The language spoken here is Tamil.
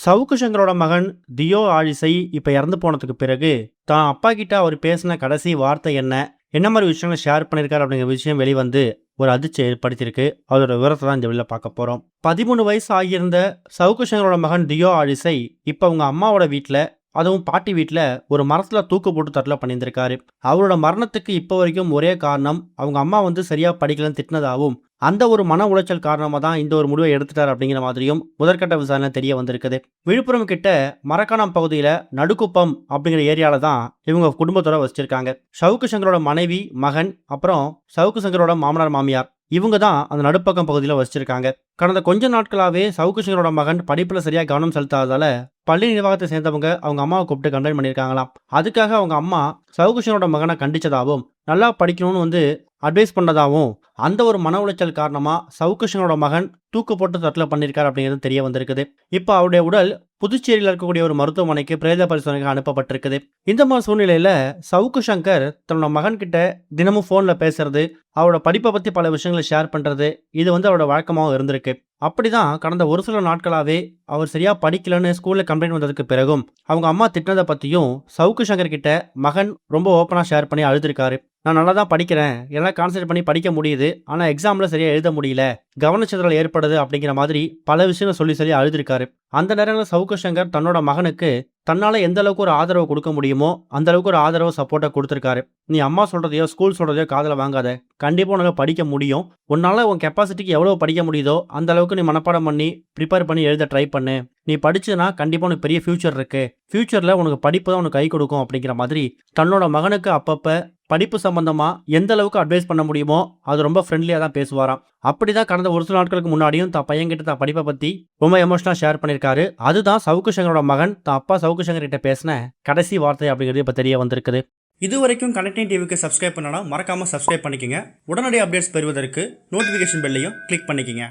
சவுக்கு சங்கரோட மகன் தியோ ஆழிசை இப்ப இறந்து போனதுக்கு பிறகு தான் அப்பா கிட்ட அவர் பேசின கடைசி வார்த்தை என்ன மாதிரி விஷயங்களை ஷேர் பண்ணியிருக்காரு அப்படிங்கிற விஷயம் வெளிவந்து ஒரு அதிர்ச்சி ஏற்படுத்தியிருக்கு. அதோட விவரத்தை தான் இந்த வெளியில பார்க்க போறோம். 13 வயசு ஆகியிருந்த சவுக்கு சங்கரோட மகன் தியோ ஆழிசை இப்ப அவங்க அம்மாவோட வீட்டுல, அதுவும் பாட்டி வீட்டுல ஒரு மரத்துல தூக்கு போட்டு தற்கொலை பண்ணியிருந்திருக்காரு. அவரோட மரணத்துக்கு இப்போ வரைக்கும் ஒரே காரணம், அவங்க அம்மா சரியா படிக்கலன்னு திட்டினதாகவும் அந்த ஒரு மன உளைச்சல் காரணமா தான் இந்த ஒரு முடிவை எடுத்துட்டார் அப்படிங்கிற மாதிரியும் முதற்கட்ட விசாரணை தெரிய வந்திருக்குது. விழுப்புரம் கிட்ட மரக்காணம் பகுதியில நடுக்குப்பம் அப்படிங்கிற ஏரியால தான் இவங்க குடும்பத்தோட வச்சிருக்காங்க. சவுக்கு சங்கரோட மனைவி, மகன், அப்புறம் சவுக்கு சங்கரோட மாமனார் மாமியார் இவங்க தான் அந்த நடுப்பக்கம் பகுதியில் வச்சிருக்காங்க. கடந்த கொஞ்ச நாட்களாவே சவுக்கு சங்கரோட மகன் படிப்புல சரியா கவனம் செலுத்தாததால பள்ளி நிர்வாகத்தை சேர்ந்தவங்க அவங்க அம்மாவை கூப்பிட்டு கம்ப்ளைண்ட் பண்ணியிருக்காங்களாம். அதுக்காக அவங்க அம்மா சவுக்கு சங்கரோட மகனை கண்டிச்சதாகவும் நல்லா படிக்கணும்னு அட்வைஸ் பண்ணதாகவும் அந்த ஒரு மன உளைச்சல் காரணமா சவுக்கு சங்கரோட மகன் தூக்கு போட்டு தற்கொலை பண்ணியிருக்காரு அப்படிங்கிறது தெரிய வந்திருக்குது. இப்போ அவருடைய உடல் புதுச்சேரியில் இருக்கக்கூடிய ஒரு மருத்துவமனைக்கு பிரேத பரிசோதனைக்கு அனுப்பப்பட்டிருக்குது. இந்த மாதிரி சூழ்நிலையில சவுக்கு சங்கர் தன்னோட மகன் கிட்ட தினமும் போன்ல பேசுறது, அவரோட படிப்பை பத்தி பல விஷயங்களை ஷேர் பண்றது, இது அவரோட வழக்கமாகவும் இருந்திருக்கு. அப்படிதான் கடந்த ஒரு சில நாட்களாவே அவர் சரியா படிக்கலன்னு ஸ்கூல்ல கம்ப்ளைண்ட் வந்ததுக்கு பிறகும் அவங்க அம்மா திட்டினதை பத்தியும் சவுக்கு சங்கர் கிட்ட மகன் ரொம்ப ஓப்பனா ஷேர் பண்ணி அழுதுருக்காரு. நான் நல்லா தான் படிக்கிறேன், எல்லாம் கான்சென்ட்ரேட் பண்ணி படிக்க முடியுது, ஆனா எக்ஸாம்ல சரியா எழுத முடியல, கவனச்சிதறல் ஏற்படுது அப்படிங்கிற மாதிரி பல விஷயங்கள் சொல்லி அழுதுருக்காரு. அந்த நேரங்களில் சவுக்கு சங்கர் தன்னோட மகனுக்கு தன்னால எந்த அளவுக்கு ஒரு ஆதரவு கொடுக்க முடியுமோ அந்த அளவுக்கு ஒரு ஆதரவு சப்போர்ட்டை கொடுத்துருக்காரு. நீ அம்மா சொல்றதையோ ஸ்கூல் சொல்றதையோ காதல வாங்காத, கண்டிப்பா உனக்கு படிக்க முடியும், உன்னால உன் கெப்பாசிட்டிக்கு எவ்வளவு படிக்க முடியுதோ அந்த அளவுக்கு நீ மனப்பாடம் பண்ணி ப்ரிப்பேர் பண்ணி எழுத ட்ரை பண்ணு, நீ படிச்சுனா கண்டிப்பா உனக்கு பெரிய ஃபியூச்சர் இருக்கு, ஃபியூச்சர்ல உனக்கு படிப்பு தான் உனக்கு கை கொடுக்கும் அப்படிங்கிற மாதிரி தன்னோட மகனுக்கு அப்பப்ப படிப்பு சம்பந்தமா எந்த அளவுக்கு அட்வைஸ் பண்ண முடியுமோ அது ரொம்ப ஃப்ரெண்ட்லியா தான் பேசுவாராம். அப்படிதான் கடந்த ஒரு சில நாட்களுக்கு முன்னாடியும் தான் பையன்கிட்ட தான் படிப்பை பத்தி ரொம்ப எமோஷனலா ஷேர் பண்ணியிருக்காரு. அதுதான் சவுக்கு சங்கரோட மகன் தான் அப்பா சவுக்கு சங்கர் கிட்ட பேசின கடைசி வார்த்தை அப்படிங்கிறது இப்ப தெரிய வந்திருக்குது. இது வரைக்கும் கனெக்டிங் டிவிக்கு சப்ஸ்கிரைப் பண்ணனா மறக்காம சப்ஸ்கிரைப் பண்ணிக்கங்க. உடனடி அப்டேட்ஸ் பெறுவதற்கு நோட்டிபிகேஷன் பெல்லையும் கிளிக் பண்ணிக்கங்க.